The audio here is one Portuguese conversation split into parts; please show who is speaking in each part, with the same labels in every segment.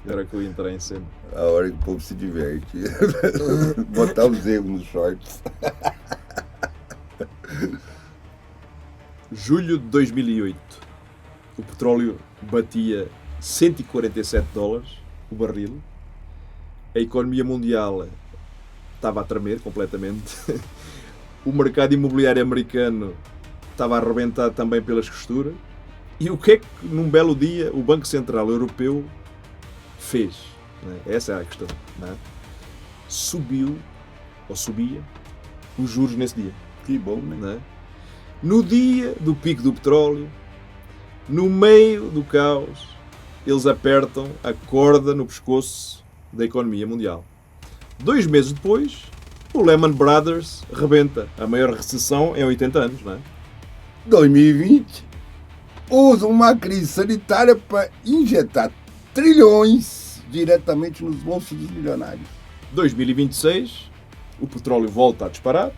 Speaker 1: Agora que eu entrei em cena.
Speaker 2: A hora que o povo se diverte. Botar os erros nos shorts.
Speaker 1: Julho de 2008. O petróleo batia $147 o barril. A economia mundial estava a tremer completamente. O mercado imobiliário americano estava a arrebentar também pelas costuras. E o que é que, num belo dia, o Banco Central Europeu fez? Essa é a questão. Não é? Subiu, ou subia, os juros nesse dia.
Speaker 2: Que bom, né?
Speaker 1: Não é? No dia do pico do petróleo, no meio do caos, eles apertam a corda no pescoço da economia mundial. 2 meses depois, o Lehman Brothers rebenta. A maior recessão em 80 anos, não é?
Speaker 2: 2020 usa uma crise sanitária para injetar trilhões diretamente nos bolsos dos milionários.
Speaker 1: 2026, o petróleo volta a disparar,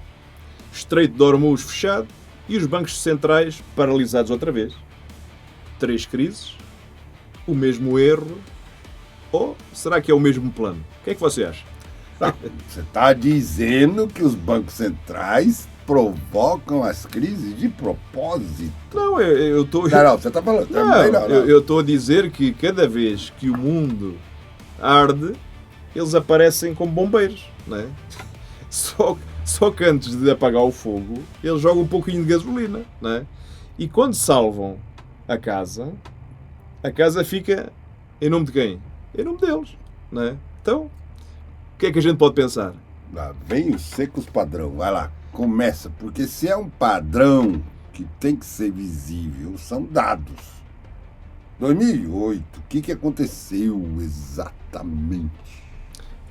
Speaker 1: Estreito de Hormuz fechado e os bancos centrais paralisados outra vez. 3 crises, o mesmo erro, ou será que é o mesmo plano? O que é que você acha?
Speaker 2: Você está dizendo que os bancos centrais provocam as crises de propósito?
Speaker 1: Não, eu estou...
Speaker 2: Não, você está falando.
Speaker 1: Não, eu estou a dizer que cada vez que o mundo arde, eles aparecem como bombeiros, não é? Só que antes de apagar o fogo, eles jogam um pouquinho de gasolina, não é? E quando salvam a casa fica em nome de quem? Em nome deles, não é? Então, o que é que a gente pode pensar?
Speaker 2: Lá vem os secos padrão, vai lá, começa, porque se é um padrão que tem que ser visível, são dados. 2008, o que aconteceu exatamente?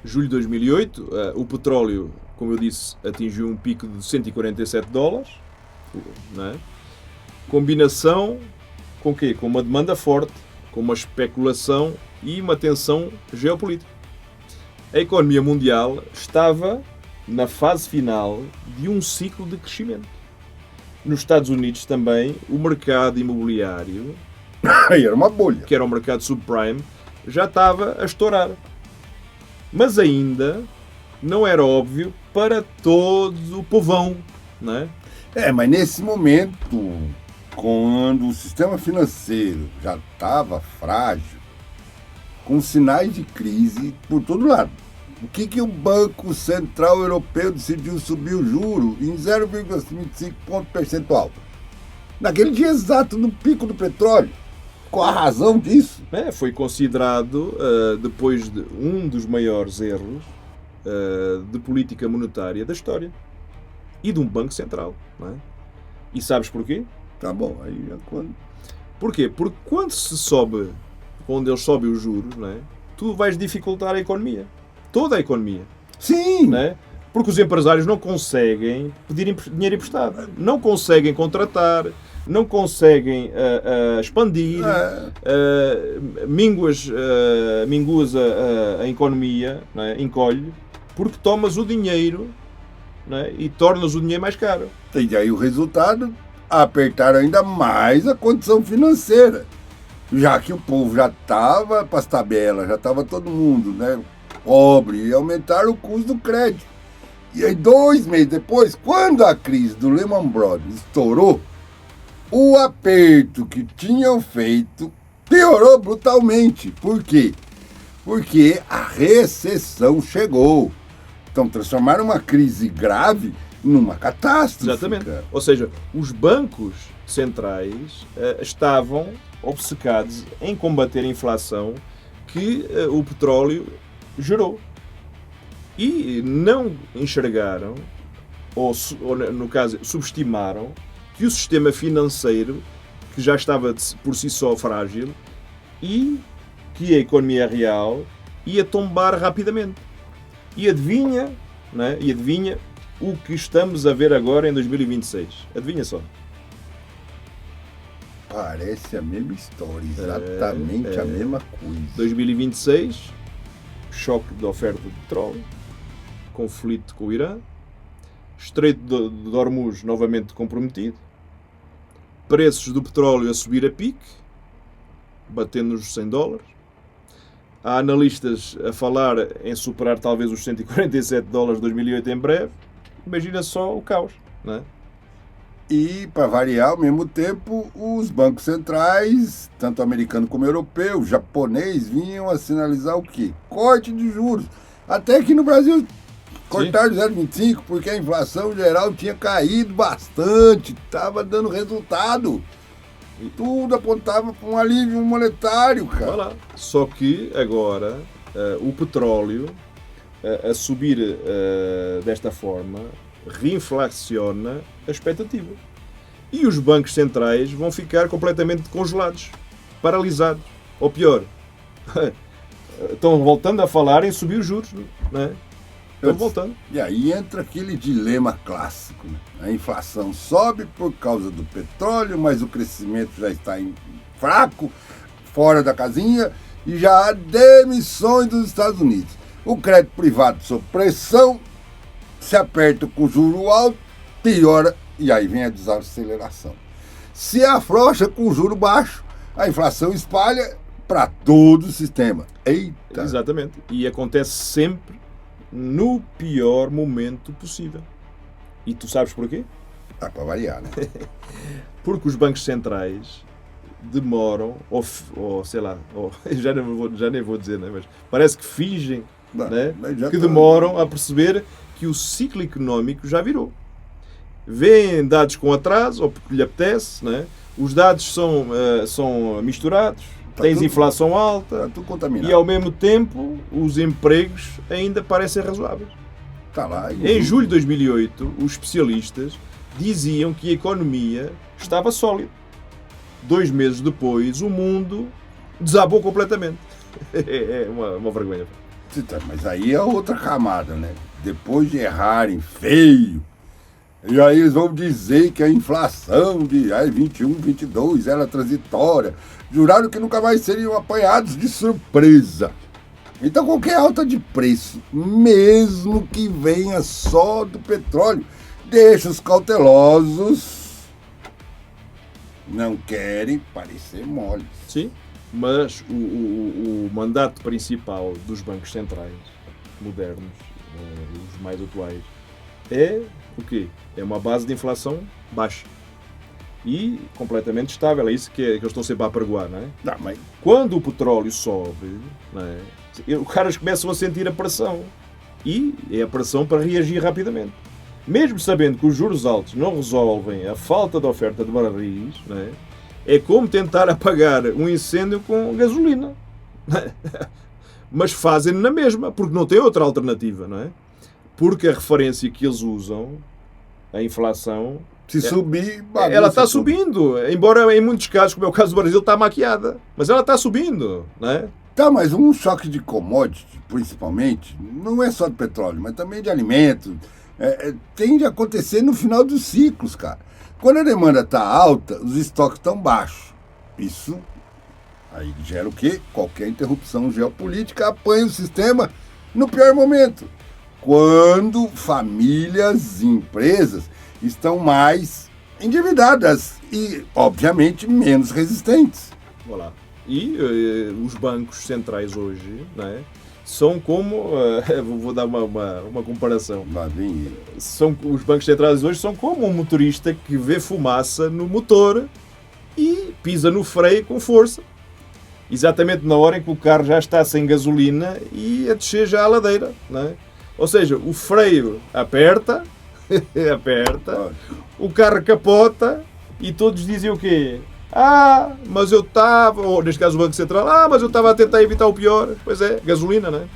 Speaker 1: Julho de 2008, o petróleo, como eu disse, atingiu um pico de $147, não é? Combinação com o quê? Com uma demanda forte, com uma especulação e uma tensão geopolítica. A economia mundial estava na fase final de um ciclo de crescimento. Nos Estados Unidos também, o mercado imobiliário,
Speaker 2: Aí era uma bolha.
Speaker 1: que era o mercado subprime, já estava a estourar. Mas ainda não era óbvio para todo o povão, não é?
Speaker 2: Mas nesse momento, quando o sistema financeiro já estava frágil, com sinais de crise por todo lado, o que o Banco Central Europeu decidiu subir o juro em 0,25 ponto percentual? Naquele dia exato, no pico do petróleo. Qual a razão disso?
Speaker 1: Foi considerado, depois de um dos maiores erros de política monetária da história. E de um banco central, não é? E sabes porquê?
Speaker 2: Tá bom, aí é quando...
Speaker 1: Porquê? Porque quando eles sobem os juros, não é? Tu vais dificultar a economia. Toda a economia.
Speaker 2: Sim!
Speaker 1: Não é? Porque os empresários não conseguem pedir dinheiro emprestado. Não conseguem contratar, não conseguem expandir, minguas a economia, não é? Encolhe, porque tomas o dinheiro, não é? E tornas o dinheiro mais caro.
Speaker 2: E aí o resultado, apertaram ainda mais a condição financeira. Já que o povo já estava para as tabelas, já estava todo mundo, né, pobre, e aumentaram o custo do crédito. E aí 2 meses depois, quando a crise do Lehman Brothers estourou, o aperto que tinham feito piorou brutalmente. Por quê? Porque a recessão chegou. Então transformaram uma crise grave numa catástrofe.
Speaker 1: Exatamente.
Speaker 2: Cara.
Speaker 1: Ou seja, os bancos centrais estavam obcecados em combater a inflação que o petróleo gerou. E não enxergaram, ou no caso, subestimaram, que o sistema financeiro, que já estava por si só frágil, e que a economia real ia tombar rapidamente. E adivinha, não é? E adivinha o que estamos a ver agora em 2026. Adivinha só.
Speaker 2: Parece a mesma história, exatamente a mesma coisa.
Speaker 1: 2026, choque de oferta de petróleo, conflito com o Irã, Estreito de Hormuz novamente comprometido, preços do petróleo a subir a pique batendo nos $100. Há analistas a falar em superar talvez os $147 de 2008 em breve. Imagina só o caos, não é?
Speaker 2: E, para variar, ao mesmo tempo, os bancos centrais, tanto americano como europeu, japonês, vinham a sinalizar o quê? Corte de juros. Até que no Brasil cortaram 0,25, porque a inflação geral tinha caído bastante, estava dando resultado. E tudo apontava para um alívio monetário, cara.
Speaker 1: Olha lá. Só que agora o petróleo a subir desta forma reinflaciona a expectativa. E os bancos centrais vão ficar completamente congelados, paralisados. Ou pior, estão voltando a falar em subir os juros, não é? Estão voltando.
Speaker 2: E aí entra aquele dilema clássico, né? A inflação sobe por causa do petróleo, mas o crescimento já está fraco, fora da casinha, e já há demissões dos Estados Unidos. O crédito privado sob pressão, se aperta com juro alto, piora, e aí vem a desaceleração. Se afrouxa com juro baixo, a inflação espalha para todo o sistema. Eita!
Speaker 1: Exatamente. E acontece sempre no pior momento possível. E tu sabes porquê?
Speaker 2: Dá para variar, né?
Speaker 1: Porque os bancos centrais demoram, ou sei lá, já nem vou dizer, né? Mas parece que fingem, né? Que demoram a perceber que o ciclo económico já virou. Vêem dados com atraso, ou porque lhe apetece, né? Os dados são misturados, tens inflação alta,
Speaker 2: tá tudo contaminado.
Speaker 1: E ao mesmo tempo os empregos ainda parecem razoáveis.
Speaker 2: Tá lá,
Speaker 1: em julho de 2008, os especialistas diziam que a economia estava sólida. 2 meses depois, o mundo desabou completamente. É uma vergonha.
Speaker 2: Mas aí é outra camada, né? Depois de errarem feio, e aí eles vão dizer que a inflação de 21, 22 era transitória. Juraram que nunca mais seriam apanhados de surpresa. Então qualquer alta de preço, mesmo que venha só do petróleo, deixa os cautelosos, não querem parecer moles.
Speaker 1: Sim, mas o mandato principal dos bancos centrais modernos, os mais atuais, é o quê? É uma base de inflação baixa e completamente estável. É isso que eles estão sempre a apregoar, não é?
Speaker 2: Não, mas...
Speaker 1: Quando o petróleo sobe, não é? Os caras começam a sentir a pressão. E é a pressão para reagir rapidamente. Mesmo sabendo que os juros altos não resolvem a falta de oferta de barris, não é? É como tentar apagar um incêndio com gasolina. Mas fazem-no na mesma, porque não tem outra alternativa, não é? Porque a referência que eles usam, a inflação...
Speaker 2: Se subir,
Speaker 1: ela está subindo. Embora em muitos casos, como é o caso do Brasil, está maquiada. Mas ela está subindo, não é?
Speaker 2: Tá, mas um choque de commodity, principalmente, não é só de petróleo, mas também de alimentos, tende a acontecer no final dos ciclos, cara. Quando a demanda está alta, os estoques estão baixos. Isso aí gera o quê? Qualquer interrupção geopolítica apanha o sistema no pior momento. Quando famílias e empresas estão mais endividadas e, obviamente, menos resistentes.
Speaker 1: Olá. E os bancos centrais hoje, não é? São como... vou dar uma comparação. Os bancos centrais hoje são como um motorista que vê fumaça no motor e pisa no freio com força. Exatamente na hora em que o carro já está sem gasolina e a descer já a ladeira, não é? Ou seja, o freio aperta, o carro capota e todos dizem o quê? Mas eu estava, ou neste caso o Banco Central, mas eu estava a tentar evitar o pior. Pois é, gasolina, não é?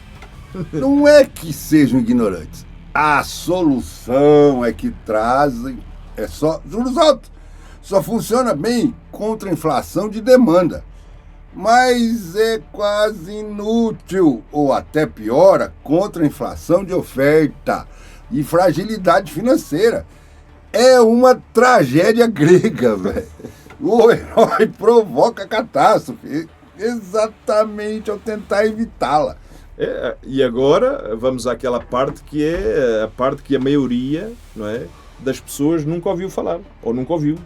Speaker 2: Não é que sejam ignorantes. A solução é que trazem, é só juros altos. Só funciona bem contra a inflação de demanda. Mas é quase inútil, ou até piora, contra a inflação de oferta e fragilidade financeira. É uma tragédia grega, velho. O herói provoca a catástrofe, exatamente ao tentar evitá-la.
Speaker 1: E agora vamos àquela parte que é a parte que a maioria, não é, das pessoas nunca ouviu falar, ou nunca ouviu.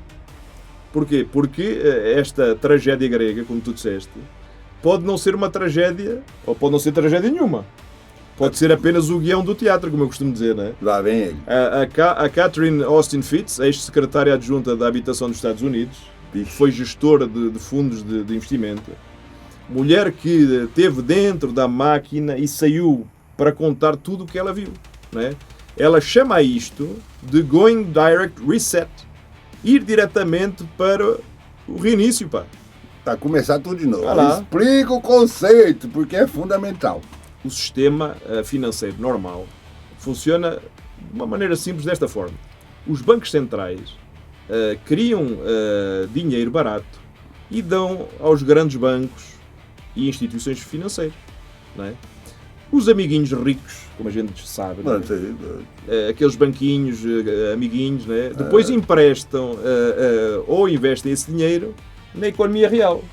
Speaker 1: Porquê? Porque esta tragédia grega, como tu disseste, pode não ser uma tragédia, ou pode não ser tragédia nenhuma. Pode ser apenas o guião do teatro, como eu costumo dizer, não é?
Speaker 2: Lá vem ele.
Speaker 1: A Catherine Austin Fitts, ex-secretária adjunta da Habitação dos Estados Unidos, foi gestora de fundos de investimento, mulher que esteve dentro da máquina e saiu para contar tudo o que ela viu, não é? Ela chama isto de Going Direct Reset. Ir diretamente para o reinício, pá.
Speaker 2: Para começar tudo de novo.
Speaker 1: Lá.
Speaker 2: Explica o conceito, porque é fundamental.
Speaker 1: O sistema financeiro normal funciona de uma maneira simples desta forma. Os bancos centrais criam dinheiro barato e dão aos grandes bancos e instituições financeiras, não é? Os amiguinhos ricos, como a gente sabe, não é? Aqueles banquinhos amiguinhos, não é? Depois emprestam ou investem esse dinheiro na economia real,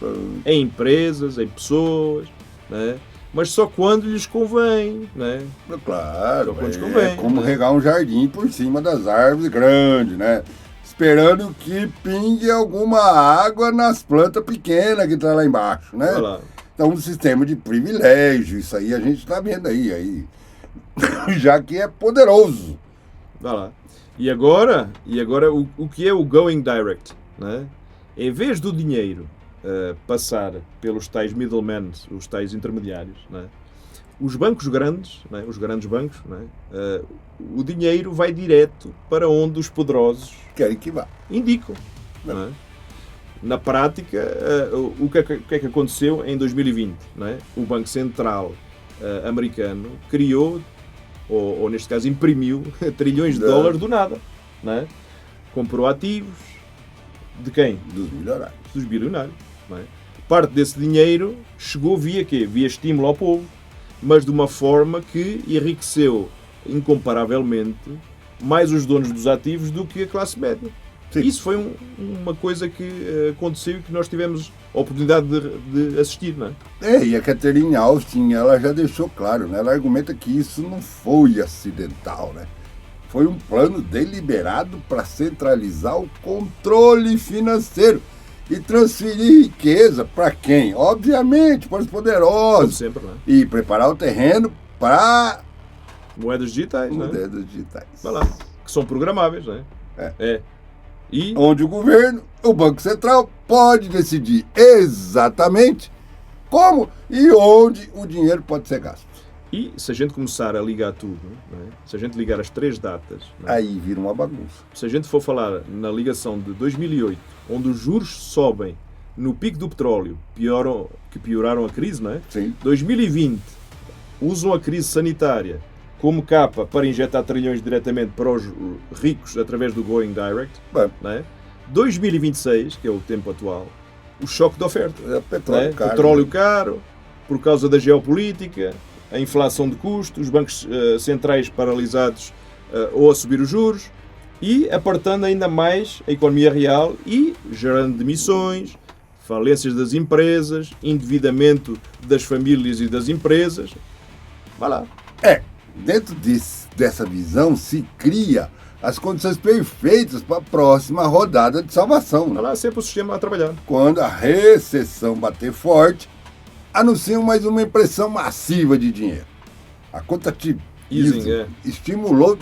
Speaker 1: em empresas, em pessoas, não é? Mas só quando lhes convém, não é?
Speaker 2: Claro,
Speaker 1: quando lhes convém,
Speaker 2: é como regar um jardim por cima das árvores grandes, né? Esperando que pingue alguma água nas plantas pequenas que estão lá embaixo, né? Então, um sistema de privilégio, isso aí a gente está vendo aí, já que é poderoso.
Speaker 1: Vai lá. E agora o que é o Going Direct, né? Em vez do dinheiro passar pelos tais middlemen, os tais intermediários, né? Os bancos grandes, né? Os grandes bancos, né? O dinheiro vai direto para onde os poderosos
Speaker 2: querem que vá.
Speaker 1: Indicam. Não é? Na prática, o que é que aconteceu em 2020? Não é? O Banco Central americano criou, ou neste caso imprimiu, trilhões de dólares do nada. Não é? Comprou ativos de quem?
Speaker 2: Dos milionários.
Speaker 1: Dos bilionários. Não é? Parte desse dinheiro chegou via quê? Via estímulo ao povo, mas de uma forma que enriqueceu incomparavelmente mais os donos dos ativos do que a classe média. Sim. Isso foi uma coisa que aconteceu e que nós tivemos a oportunidade de assistir, não é?
Speaker 2: E a Catherine Austin, ela já deixou claro, né? Ela argumenta que isso não foi acidental, né? Foi um plano deliberado para centralizar o controle financeiro e transferir riqueza para quem? Obviamente, para os poderosos.
Speaker 1: Sempre, né?
Speaker 2: E preparar o terreno para
Speaker 1: moedas digitais, né?
Speaker 2: Moedas digitais.
Speaker 1: Vai lá, que são programáveis, né? E
Speaker 2: onde o governo, o Banco Central, pode decidir exatamente como e onde o dinheiro pode ser gasto.
Speaker 1: E se a gente começar a ligar tudo, não é? Se a gente ligar as 3 datas... Não é?
Speaker 2: Aí vira uma bagunça.
Speaker 1: Se a gente for falar na ligação de 2008, onde os juros sobem no pico do petróleo, que pioraram a crise, não é?
Speaker 2: Sim.
Speaker 1: 2020, usam a crise sanitária como capa para injetar trilhões diretamente para os ricos através do Going Direct. Não é? 2026, que é o tempo atual, o choque de oferta.
Speaker 2: Petróleo caro.
Speaker 1: Petróleo caro, por causa da geopolítica, a inflação de custos, os bancos centrais paralisados ou a subir os juros e apertando ainda mais a economia real e gerando demissões, falências das empresas, endividamento das famílias e das empresas. Vai lá.
Speaker 2: Dentro dessa visão se cria as condições perfeitas para a próxima rodada de salvação.
Speaker 1: Vai lá, sempre o sistema a trabalhar.
Speaker 2: Quando a recessão bater forte, anunciam mais uma impressão massiva de dinheiro. A quantitative easing estimulou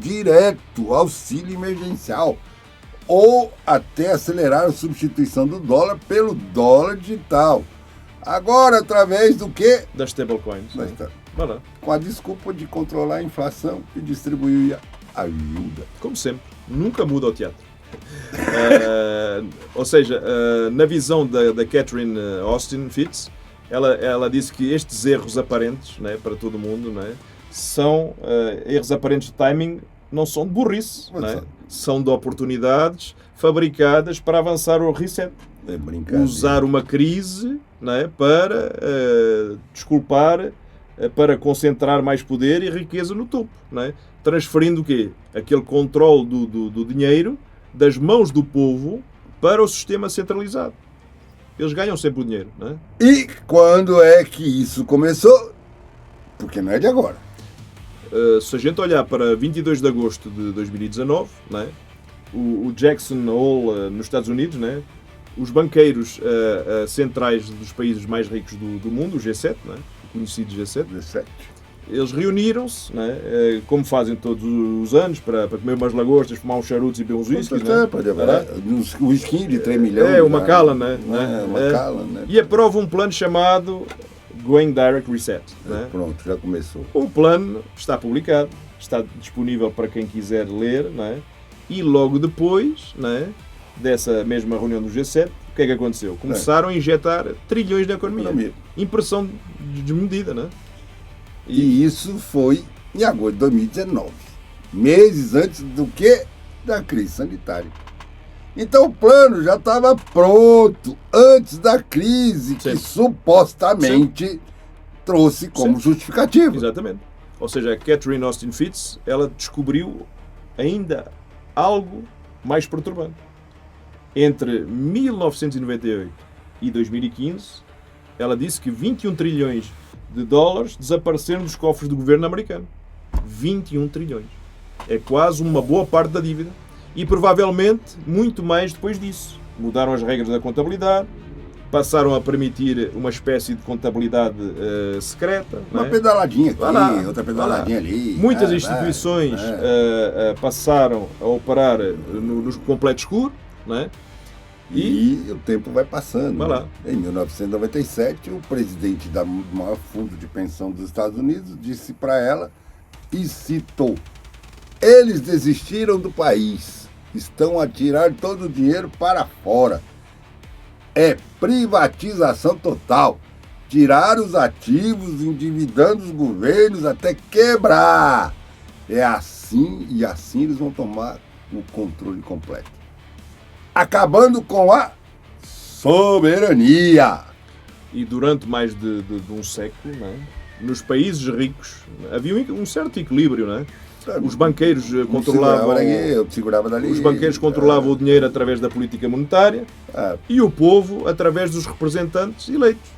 Speaker 2: direto auxílio emergencial ou até acelerar a substituição do dólar pelo dólar digital. Agora, através do quê?
Speaker 1: Das stablecoins.
Speaker 2: Com a desculpa de controlar a inflação e distribuir ajuda.
Speaker 1: Como sempre, nunca muda o teatro. Ou seja, na visão da Catherine Austin Fitts, ela disse que estes erros aparentes, né, para todo mundo, né, são erros aparentes de timing, não são de burrice, né, são de oportunidades fabricadas para avançar o reset. Usar uma crise, né, para desculpar, para concentrar mais poder e riqueza no topo, né, transferindo o quê? Aquele controle do dinheiro das mãos do povo para o sistema centralizado. Eles ganham sempre o dinheiro, não é?
Speaker 2: E quando é que isso começou? Porque não é de agora.
Speaker 1: Se a gente olhar para 22 de agosto de 2019, não é? o Jackson Hole nos Estados Unidos, né? Os banqueiros centrais dos países mais ricos do mundo, o G7, né? O conhecido G7, eles reuniram-se, né? Como fazem todos os anos, para comer umas lagostas, fumar uns charutos e beber uns whiskies. Né?
Speaker 2: Um whisky de 3 milhões.
Speaker 1: O Macallan, né?
Speaker 2: Né?
Speaker 1: E aprova um plano chamado Going Direct Reset. Né?
Speaker 2: Pronto, já começou.
Speaker 1: O plano está publicado, está disponível para quem quiser ler, né? E logo depois, né, dessa mesma reunião do G7, o que é que aconteceu? Começaram a injetar trilhões na economia. Impressão desmedida, né?
Speaker 2: E isso foi em agosto de 2019, meses antes do que? Da crise sanitária. Então o plano já estava pronto antes da crise, que supostamente trouxe como justificativa.
Speaker 1: Exatamente. Ou seja, a Catherine Austin Fitts, ela descobriu ainda algo mais perturbante. Entre 1998 e 2015, ela disse que 21 trilhões de dólares desapareceram dos cofres do governo americano. 21 trilhões. É quase uma boa parte da dívida. E provavelmente muito mais depois disso. Mudaram as regras da contabilidade, passaram a permitir uma espécie de contabilidade secreta.
Speaker 2: Uma pedaladinha aqui, outra pedaladinha ali.
Speaker 1: Muitas instituições passaram a operar no completo escuro. Né?
Speaker 2: E o tempo vai passando.
Speaker 1: Vai lá.
Speaker 2: Em 1997, o presidente do maior fundo de pensão dos Estados Unidos disse para ela e citou: eles desistiram do país, estão a tirar todo o dinheiro para fora. É privatização total. Tirar os ativos, endividando os governos até quebrar. É assim, e assim eles vão tomar o controle completo. Acabando com a soberania.
Speaker 1: E durante mais de um século, né, nos países ricos havia um certo equilíbrio, né? Os banqueiros controlavam os banqueiros controlavam o dinheiro através da política monetária e o povo através dos representantes eleitos.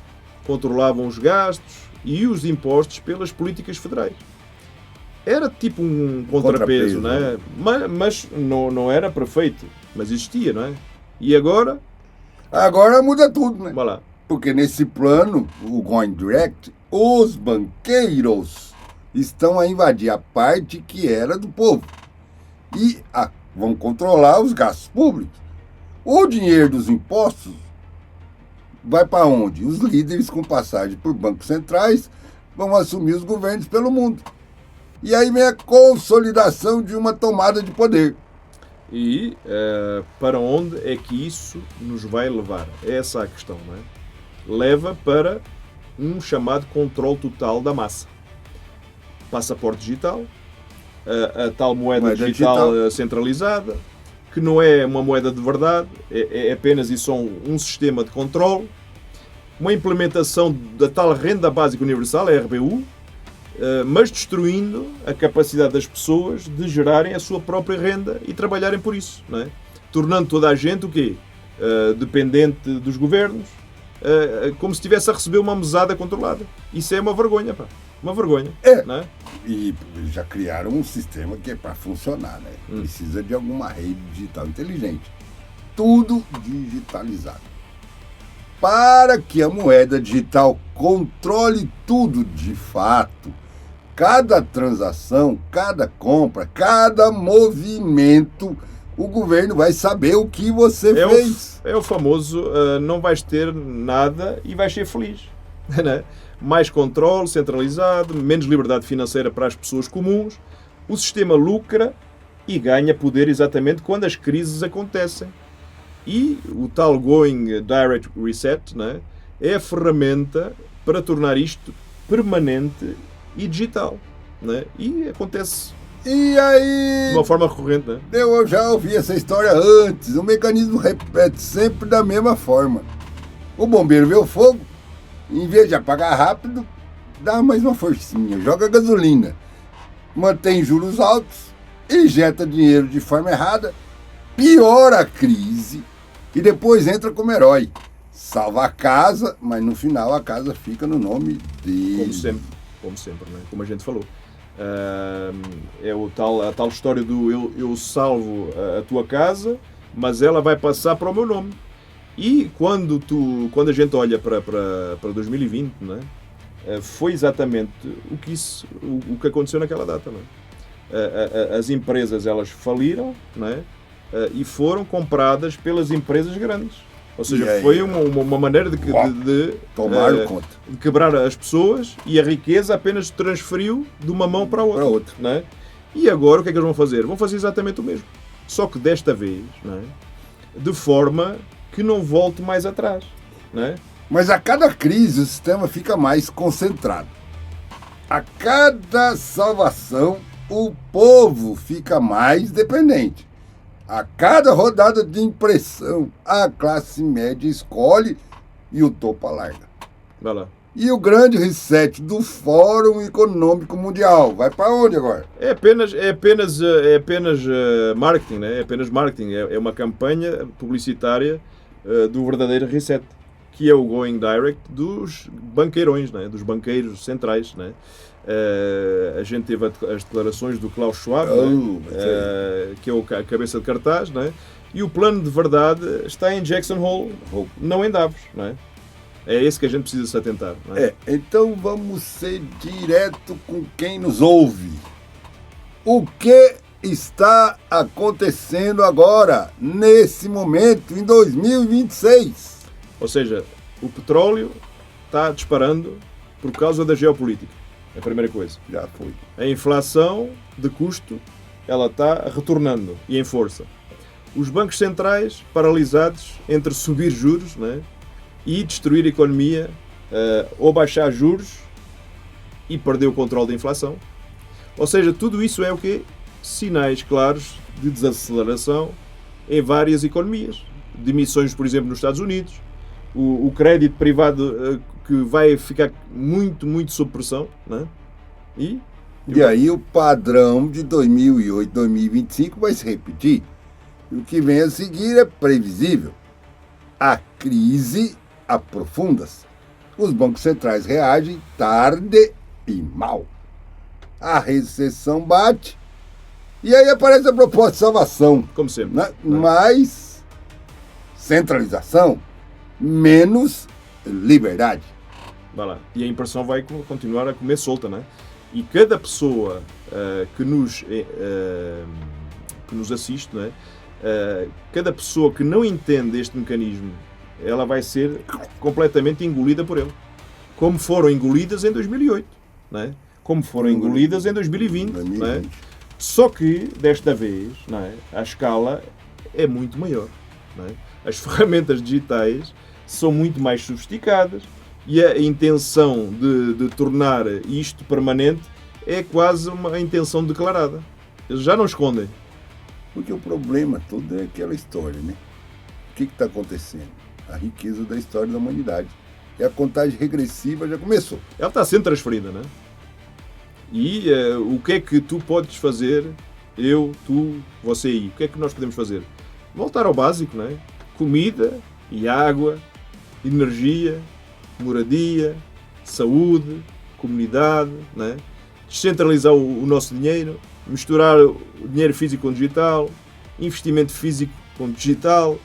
Speaker 1: Controlavam os gastos e os impostos pelas políticas federais. Era tipo um contrapeso, né? Mas não era perfeito, mas existia, não é? E agora?
Speaker 2: Agora muda tudo, né?
Speaker 1: Vai lá.
Speaker 2: Porque nesse plano, o Going Direct, os banqueiros estão a invadir a parte que era do povo e vão controlar os gastos públicos. O dinheiro dos impostos vai para onde? Os líderes com passagem por bancos centrais vão assumir os governos pelo mundo. E aí vem a consolidação de uma tomada de poder.
Speaker 1: E para onde é que isso nos vai levar? Essa é a questão, não é? Leva para um chamado controle total da massa. Passaporte digital, a tal moeda digital centralizada, que não é uma moeda de verdade, é apenas e só um sistema de controle, uma implementação da tal renda básica universal, a RBU, mas destruindo a capacidade das pessoas de gerarem a sua própria renda e trabalharem por isso, não é? Tornando toda a gente o quê? Dependente dos governos, como se estivesse a receber uma mesada controlada. Isso é uma vergonha, pá. Uma vergonha. Não é?
Speaker 2: E já criaram um sistema que é para funcionar, né? Precisa de alguma rede digital inteligente. Tudo digitalizado. Para que a moeda digital controle tudo de fato, cada transação, cada compra, cada movimento, o governo vai saber o que você fez.
Speaker 1: É o famoso não vais ter nada e vais ser feliz. Né? Mais controle centralizado, menos liberdade financeira para as pessoas comuns. O sistema lucra e ganha poder exatamente quando as crises acontecem. E o tal Going Direct Reset, né, é a ferramenta para tornar isto permanente e digital. Né? E acontece
Speaker 2: e aí,
Speaker 1: de uma forma recorrente. Né?
Speaker 2: Eu já ouvi essa história antes. O mecanismo repete sempre da mesma forma. O bombeiro vê o fogo, em vez de apagar rápido, dá mais uma forcinha, joga gasolina, mantém juros altos, injeta dinheiro de forma errada, piora a crise e depois entra como herói. Salva a casa, mas no final a casa fica no nome dele.
Speaker 1: Como sempre, né? Como a gente falou. É a tal história do eu salvo a tua casa, mas ela vai passar para o meu nome. E quando a gente olha para 2020, não é? Foi exatamente o que aconteceu naquela data. Não é? As empresas elas faliram, não é? E foram compradas pelas empresas grandes. Ou seja, foi uma maneira de quebrar as pessoas, e a riqueza apenas se transferiu de uma mão para a outra. Não é? E agora o que é que eles vão fazer? Vão fazer exatamente o mesmo. Só que desta vez, não é? De forma que não volte mais atrás. Não é?
Speaker 2: Mas a cada crise o sistema fica mais concentrado. A cada salvação o povo fica mais dependente. A cada rodada de impressão a classe média escolhe e o topo larga.
Speaker 1: Vai lá.
Speaker 2: E o grande reset do Fórum Econômico Mundial vai para onde agora?
Speaker 1: É apenas marketing, né? É apenas marketing. É uma campanha publicitária do verdadeiro reset, que é o going direct dos banqueirões, né? Dos banqueiros centrais, né? A gente teve as declarações do Klaus Schwab, que é a cabeça de cartaz, né? E o plano de verdade está em Jackson Hole, não em Davos, não é? É esse que a gente precisa se atentar. Não é?
Speaker 2: Então vamos ser direto com quem nos ouve. O que está acontecendo agora, nesse momento, em 2026?
Speaker 1: Ou seja, o petróleo está disparando por causa da geopolítica. É a primeira coisa.
Speaker 2: Já foi.
Speaker 1: A inflação de custo, ela está retornando e em força. Os bancos centrais paralisados entre subir juros, né, e destruir a economia, ou baixar juros e perder o controle da inflação. Ou seja, tudo isso é o quê? Sinais claros de desaceleração em várias economias. De emissões, por exemplo, nos Estados Unidos. O crédito privado que vai ficar muito, muito sob pressão. Né? E
Speaker 2: aí o padrão de 2008, 2025 vai se repetir. E o que vem a seguir é previsível. A crise aprofunda-se. Os bancos centrais reagem tarde e mal. A recessão bate. E aí aparece a proposta de salvação.
Speaker 1: Como sempre.
Speaker 2: Né? Mais centralização, menos liberdade.
Speaker 1: Vai lá. E a impressão vai continuar a comer solta, né? E cada pessoa que nos assiste, né? Cada pessoa que não entende este mecanismo, ela vai ser completamente engolida por ele. Como foram engolidas em 2008, né? Como foram engolidas em 2020. Né? Só que, desta vez, não é? A escala é muito maior. Não é? As ferramentas digitais são muito mais sofisticadas e a intenção de tornar isto permanente é quase uma intenção declarada. Eles já não escondem.
Speaker 2: Porque o problema todo é aquela história, né? O que está acontecendo? A riqueza da história da humanidade. E a contagem regressiva já começou.
Speaker 1: Ela está sendo transferida, né? E o que é que tu podes fazer? Eu, tu, você aí. O que é que nós podemos fazer? Voltar ao básico, não é? Comida e água, energia, moradia, saúde, comunidade, não é? Descentralizar o nosso dinheiro, misturar o dinheiro físico com o digital, investimento físico com o digital,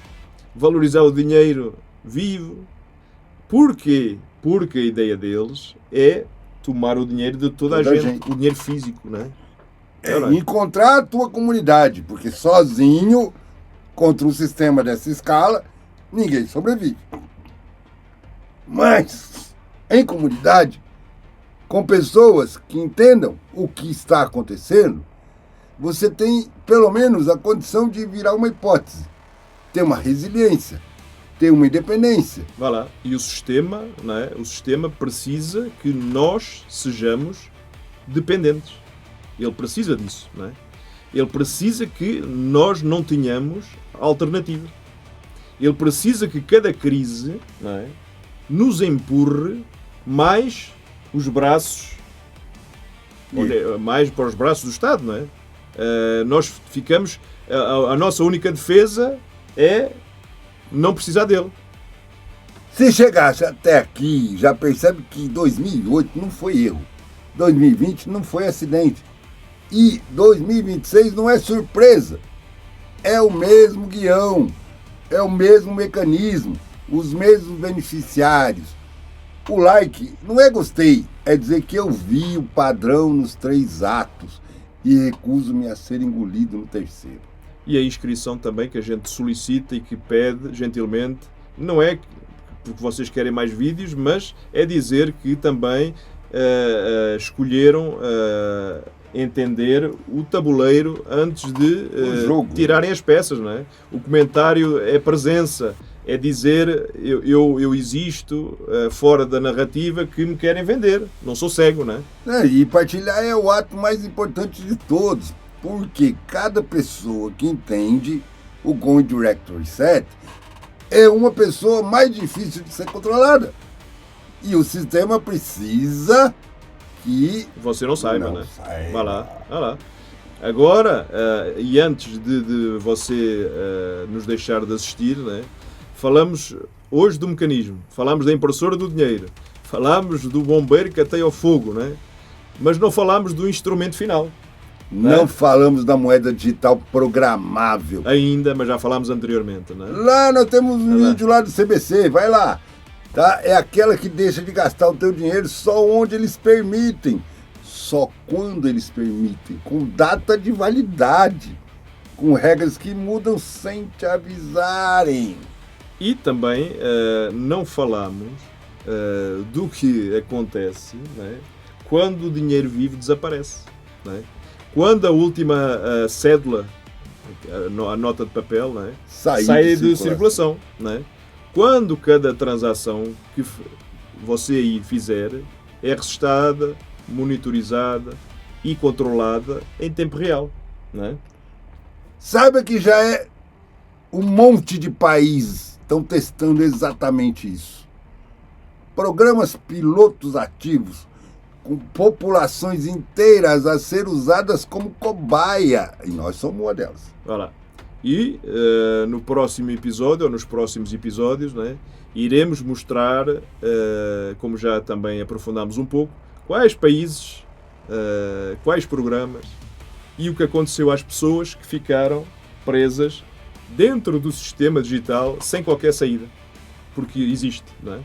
Speaker 1: valorizar o dinheiro vivo. Porquê? Porque a ideia deles é tomar o dinheiro de toda a gente, o dinheiro físico, não é?
Speaker 2: Encontrar a tua comunidade, porque sozinho, contra um sistema dessa escala, ninguém sobrevive. Mas, em comunidade, com pessoas que entendam o que está acontecendo, você tem, pelo menos, a condição de virar uma hipótese, ter uma resiliência, ter uma independência.
Speaker 1: Vai lá. E o sistema, não é? O sistema precisa que nós sejamos dependentes. Ele precisa disso, não é? Ele precisa que nós não tenhamos alternativa. Ele precisa que cada crise, não é, nos empurre mais os braços, mais para os braços do Estado, não é? Nós ficamos... A nossa única defesa é não precisar dele.
Speaker 2: Se chegasse até aqui, já percebe que 2008 não foi erro. 2020 não foi acidente. E 2026 não é surpresa. É o mesmo guião, é o mesmo mecanismo, os mesmos beneficiários. O like não é gostei, é dizer que eu vi o padrão nos 3 atos e recuso-me a ser engolido no 3º.
Speaker 1: E a inscrição também que a gente solicita e que pede gentilmente, não é porque vocês querem mais vídeos, mas é dizer que também escolheram entender o tabuleiro antes de tirarem as peças, não é? O comentário é presença, é dizer eu existo fora da narrativa que me querem vender, não sou cego, não é?
Speaker 2: E partilhar é o ato mais importante de todos, porque cada pessoa que entende o Going Directory Set é uma pessoa mais difícil de ser controlada. E o sistema precisa que
Speaker 1: você não saiba, né? Vai lá. Agora, e antes de você nos deixar de assistir, né? Falamos hoje do mecanismo, falamos da impressora do dinheiro, falamos do bombeiro que ateia ao fogo, né? Mas não falamos do instrumento final.
Speaker 2: Não falamos da moeda digital programável.
Speaker 1: Ainda, mas já falámos anteriormente, né?
Speaker 2: Lá nós temos um vídeo lá do CBC, vai lá. Tá? É aquela que deixa de gastar o teu dinheiro só onde eles permitem. Só quando eles permitem. Com data de validade. Com regras que mudam sem te avisarem.
Speaker 1: E também não falamos do que acontece, né, quando o dinheiro vivo desaparece. Né? Quando a última cédula, a nota de papel, né, sai de circulação. Né? Quando cada transação que você aí fizer é registada, monitorizada e controlada em tempo real. Né?
Speaker 2: Saiba que já é um monte de países estão testando exatamente isso. Programas pilotos ativos com populações inteiras a ser usadas como cobaia. E nós somos uma delas.
Speaker 1: Vai lá. E no próximo episódio, ou nos próximos episódios, né, iremos mostrar, como já também aprofundamos um pouco, quais países, quais programas e o que aconteceu às pessoas que ficaram presas dentro do sistema digital sem qualquer saída. Porque existe, não é?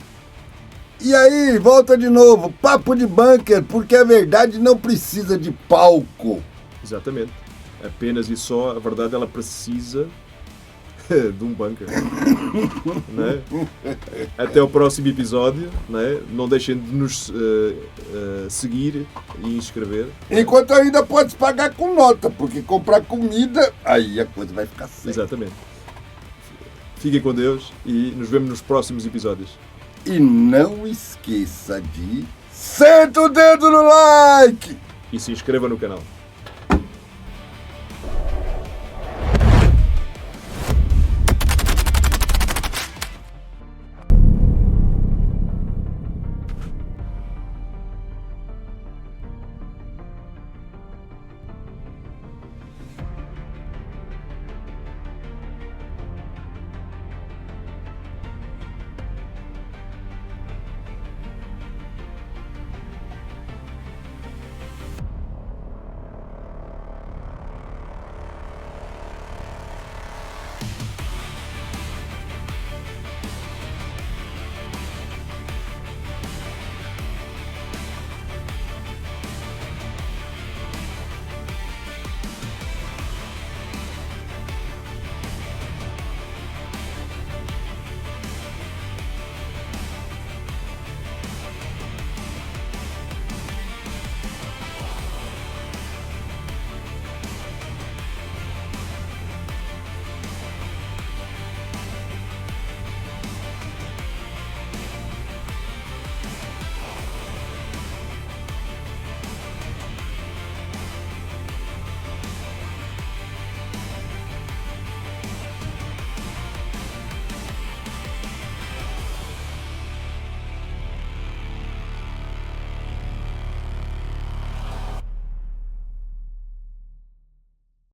Speaker 2: E aí, volta de novo, papo de bunker, porque a verdade não precisa de palco.
Speaker 1: Exatamente. Apenas e só, a verdade, ela precisa de um bunker. Né? Até o próximo episódio. Né? Não deixem de nos seguir e inscrever.
Speaker 2: Enquanto ainda pode pagar com nota, porque comprar comida, aí a coisa vai ficar séria.
Speaker 1: Exatamente. Fiquem com Deus e nos vemos nos próximos episódios.
Speaker 2: E não esqueça de... Senta o dedo no like!
Speaker 1: E se inscreva no canal.